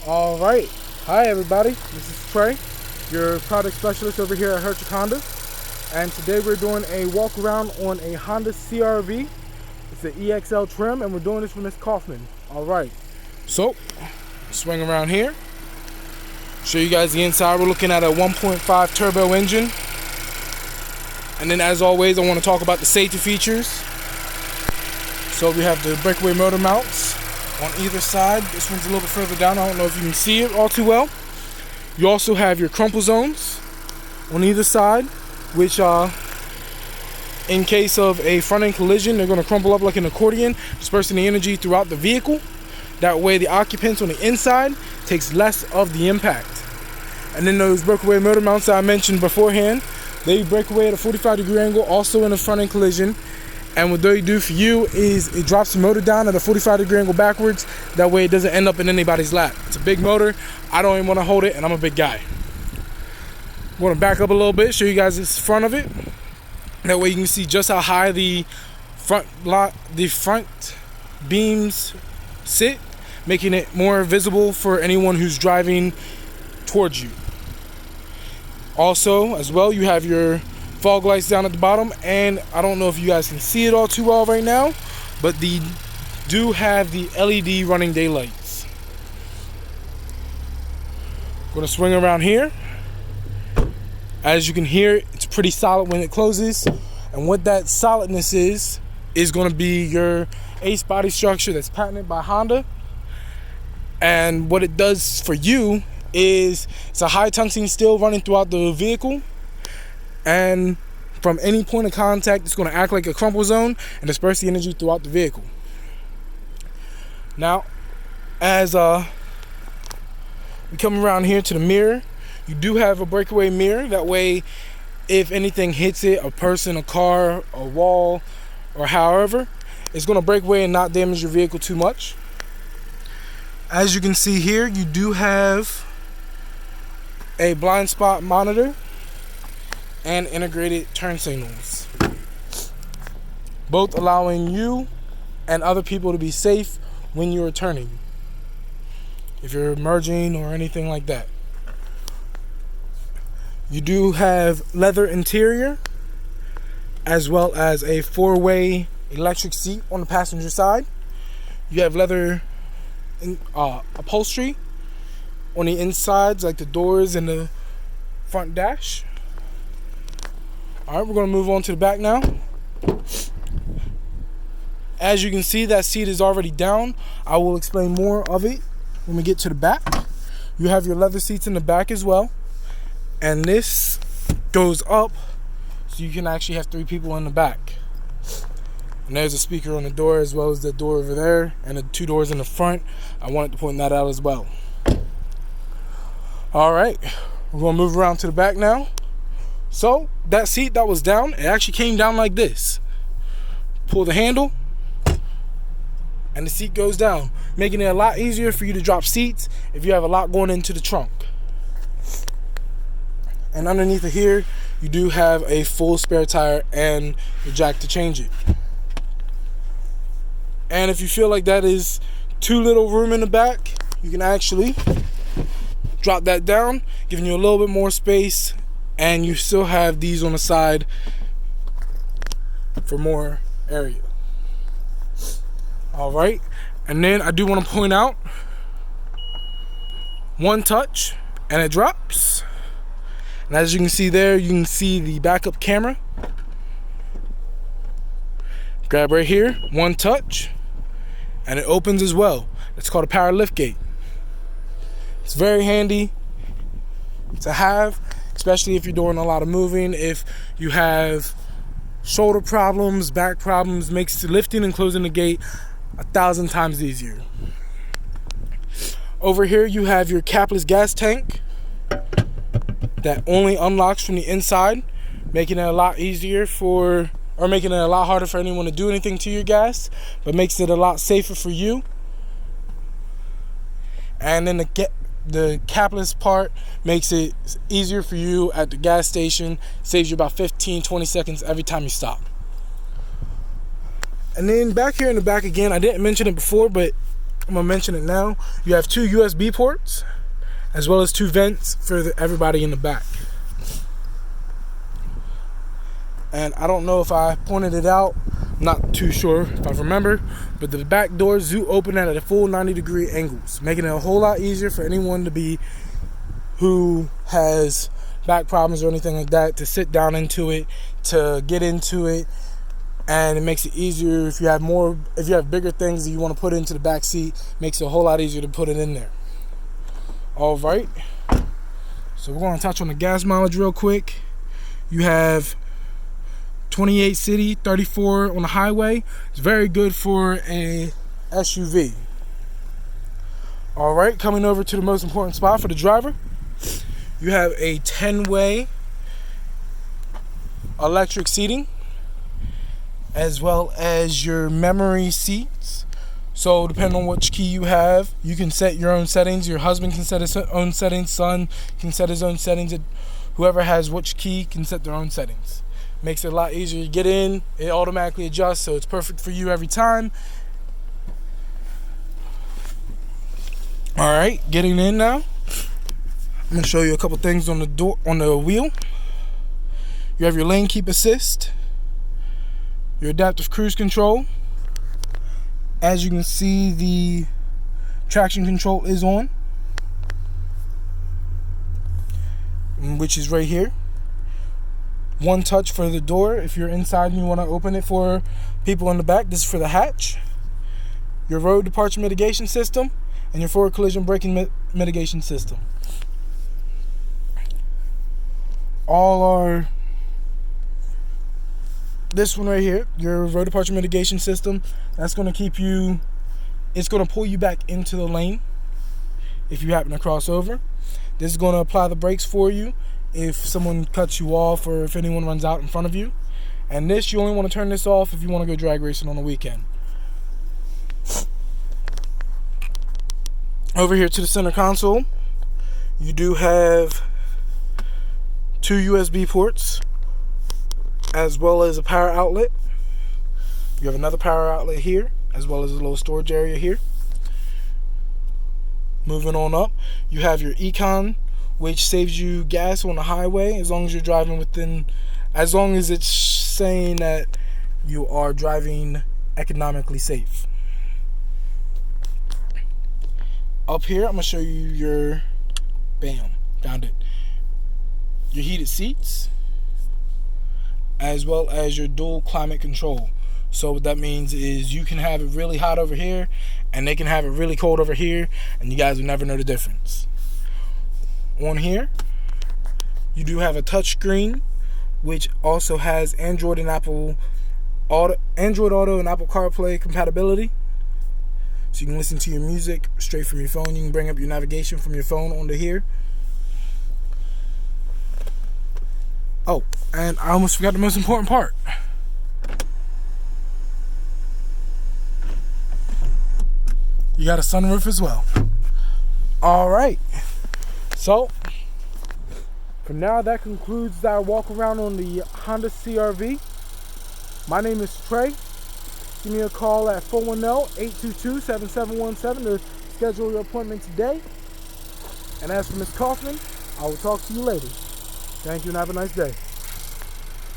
All right. Hi, everybody. This is Trey, your product specialist over here at Hertrich Honda. And today we're doing a walk around on a Honda CRV. It's an EXL trim, and we're doing this from this Kauffman. All right. So, swing around here. Show you guys the inside. We're looking at a 1.5 turbo engine. And then, as always, I want to talk about the safety features. So we have the breakaway motor mounts on either side. This one's a little bit further down. I don't know if you can see it all too well. You also have your crumple zones on either side, which in case of a front-end collision, they're going to crumple up like an accordion, dispersing the energy throughout the vehicle. That way the occupants on the inside takes less of the impact. And then those breakaway motor mounts that I mentioned beforehand, they break away at a 45-degree angle, also in a front-end collision. And what they do for you is it drops the motor down at a 45-degree angle backwards. That way it doesn't end up in anybody's lap. It's a big motor. I don't even want to hold it, and I'm a big guy. I'm going to back up a little bit, show you guys the front of it. That way you can see just how high the front beams sit, making it more visible for anyone who's driving towards you. Also, as well, you have your fog lights down at the bottom, and I don't know if you guys can see it all too well right now, but they do have the LED running daylights. I'm going to swing around here. As you can hear, it's pretty solid when it closes, and what that solidness is going to be your ACE body structure that's patented by Honda. And what it does for you is it's a high tungsten steel running throughout the vehicle, and from any point of contact it's going to act like a crumple zone and disperse the energy throughout the vehicle. Now, as we come around here to the mirror, you do have a breakaway mirror. That way, if anything hits it, a person, a car, a wall, or however, it's going to break away and not damage your vehicle too much. As you can see here, you do have a blind spot monitor and integrated turn signals, both allowing you and other people to be safe when you're turning, if you're merging or anything like that. You do have leather interior, as well as a 4-way electric seat on the passenger side. You have leather upholstery on the insides, like the doors and the front dash. Alright, we're going to move on to the back now. As you can see, that seat is already down. I will explain more of it when we get to the back. You have your leather seats in the back as well. And this goes up so you can actually have 3 people in the back. And there's a speaker on the door, as well as the door over there, and the 2 doors in the front. I wanted to point that out as well. Alright, we're going to move around to the back now. So, that seat that was down, it actually came down like this. Pull the handle, and the seat goes down, making it a lot easier for you to drop seats if you have a lot going into the trunk. And underneath of here, you do have a full spare tire and the jack to change it. And if you feel like that is too little room in the back, you can actually drop that down, giving you a little bit more space, and you still have these on the side for more area. Alright, and then I do want to point out, one touch and it drops. And as you can see there, you can see the backup camera. Grab right here, one touch, and it opens as well. It's called a power lift gate. It's very handy to have, especially if you're doing a lot of moving. If you have shoulder problems, back problems, makes lifting and closing the gate 1,000 times easier. Over here you have your capless gas tank that only unlocks from the inside, making it a lot easier making it a lot harder for anyone to do anything to your gas, but makes it a lot safer for you. And then the capless part makes it easier for you at the gas station, saves you about 15-20 seconds every time you stop. And then back here in the back again, I didn't mention it before, but I'm gonna mention it now. You have 2 USB ports, as well as 2 vents for everybody in the back. And I don't know if I pointed it out, I'm not too sure if I remember, but the back doors do open at a full 90-degree angles, making it a whole lot easier for anyone who has back problems or anything like that to sit down into it, to get into it. And it makes it easier if you have bigger things that you want to put into the back seat. Makes it a whole lot easier to put it in there. All right. So we're going to touch on the gas mileage real quick. You have 28 city, 34 on the highway. It's very good for a SUV. All right, coming over to the most important spot for the driver. You have a 10-way electric seating, as well as your memory seats. So depending on which key you have, you can set your own settings. Your husband can set his own settings, son can set his own settings. Whoever has which key can set their own settings. Makes it a lot easier. You get in, it automatically adjusts, so it's perfect for you every time. All right, getting in now. I'm gonna show you a couple things on the wheel. You have your lane keep assist, your adaptive cruise control. As you can see, the traction control is on, which is right here. One touch for the door. If you're inside and you want to open it for people in the back, this is for the hatch. Your road departure mitigation system and your forward collision braking mitigation system. This one right here, your road departure mitigation system, that's going to keep you, it's going to pull you back into the lane if you happen to cross over. This is going to apply the brakes for you if someone cuts you off or if anyone runs out in front of you. And this, you only want to turn this off if you want to go drag racing on the weekend. Over here to the center console, you do have 2 USB ports, as well as a power outlet. You have another power outlet here, as well as a little storage area here. Moving on up, you have your Econ, which saves you gas on the highway as long as you're driving as long as it's saying that you are driving economically safe. Up here, I'm gonna show you your, found it. Your heated seats, as well as your dual climate control. So what that means is you can have it really hot over here and they can have it really cold over here, and you guys will never know the difference. On here, you do have a touch screen, which also has Android Auto and Apple CarPlay compatibility. So you can listen to your music straight from your phone. You can bring up your navigation from your phone onto here. Oh, and I almost forgot the most important part. You got a sunroof as well. All right. So, for now, that concludes our walk around on the Honda CRV. My name is Trey. Give me a call at 410-822-7717 to schedule your appointment today. And as for Ms. Kauffman, I will talk to you later. Thank you and have a nice day.